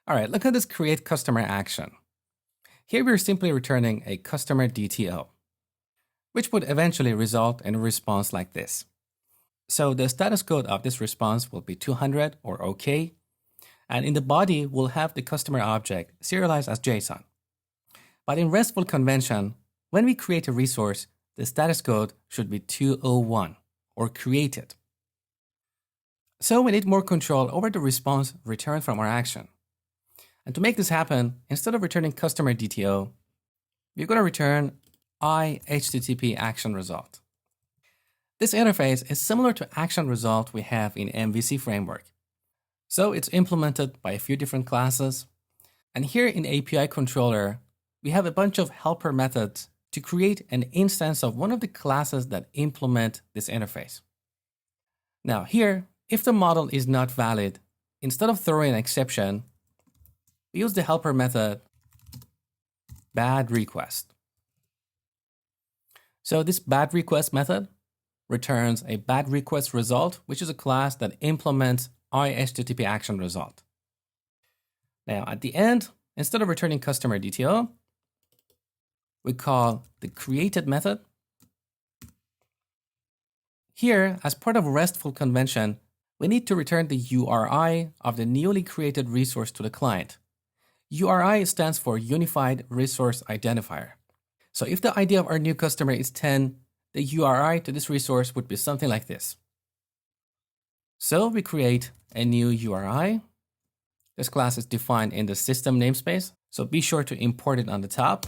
All right, look at this create customer action. Here we're simply returning a customer DTO, which would eventually result in a response like this. So the status code of this response will be 200 or OK. And in the body, we'll have the customer object serialized as JSON. But in RESTful convention, when we create a resource, the status code should be 201 or created. So we need more control over the response returned from our action. And to make this happen, instead of returning customer DTO, we're going to return IHttpActionResult. This interface is similar to ActionResult we have in MVC framework. So it's implemented by a few different classes. And here in API controller, we have a bunch of helper methods to create an instance of one of the classes that implement this interface. Now here, if the model is not valid, instead of throwing an exception, we use the helper method bad request. So this bad request method returns a bad request result, which is a class that implements IHttpActionResult. Now at the end, instead of returning customer DTO, we call the created method. Here, as part of RESTful convention, we need to return the URI of the newly created resource to the client. URI stands for Unified Resource Identifier. So if the ID of our new customer is 10, the URI to this resource would be something like this. So we create a new URI. This class is defined in the system namespace, so be sure to import it on the top.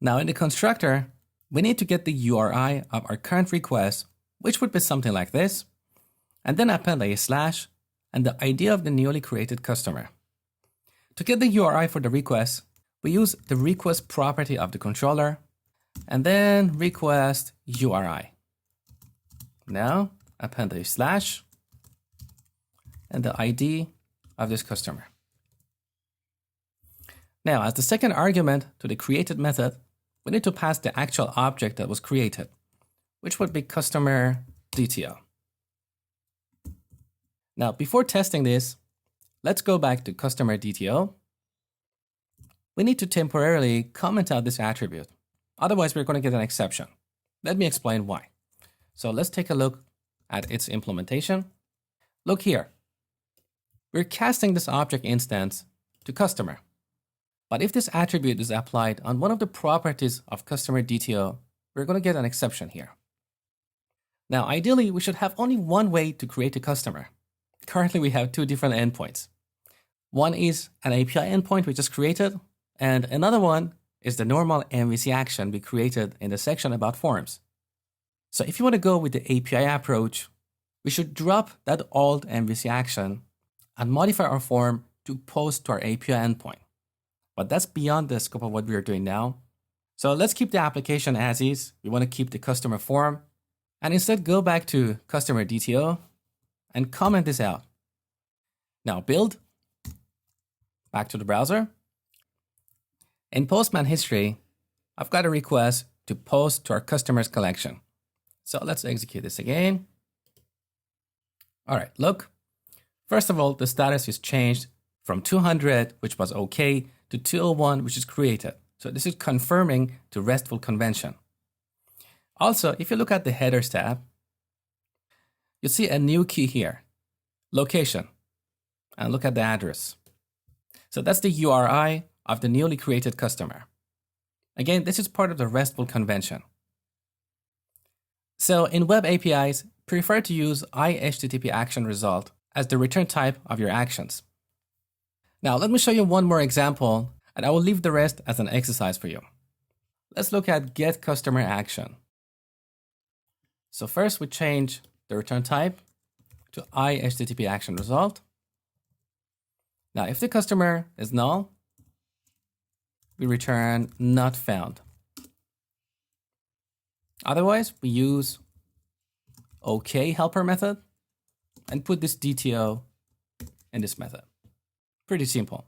Now in the constructor, we need to get the URI of our current request, which would be something like this, and then append a slash and the ID of the newly created customer. To get the URI for the request, we use the request property of the controller and then request URI. Now append a slash and the ID of this customer. Now, as the second argument to the created method, we need to pass the actual object that was created, which would be customer DTO. Now, before testing this, let's go back to customer DTO. We need to temporarily comment out this attribute. Otherwise, we're going to get an exception. Let me explain why. So let's take a look at its implementation. Look here. We're casting this object instance to customer. But if this attribute is applied on one of the properties of customer DTO, we're going to get an exception here. Now, ideally, we should have only one way to create a customer. Currently, we have two different endpoints. One is an API endpoint we just created, and another one is the normal MVC action we created in the section about forms. So if you want to go with the API approach, we should drop that old MVC action and modify our form to post to our API endpoint. But that's beyond the scope of what we are doing now. So let's keep the application as is. We want to keep the customer form and instead go back to customer DTO and comment this out. Now build, back to the browser. In Postman history, I've got a request to post to our customers collection. So let's execute this again. All right, look. First of all, the status is changed from 200, which was OK, to 201, which is created. So this is confirming to RESTful convention. Also, if you look at the headers tab, you see a new key here, location, and look at the address. So that's the URI of the newly created customer. Again, this is part of the RESTful convention. So in web APIs, prefer to use IHttpActionResult as the return type of your actions. Now, let me show you one more example, and I will leave the rest as an exercise for you. Let's look at get customer action. So first we change the return type to IHttpActionResult. Now, if the customer is null, we return not found. Otherwise, we use OK helper method and put this DTO in this method. Pretty simple.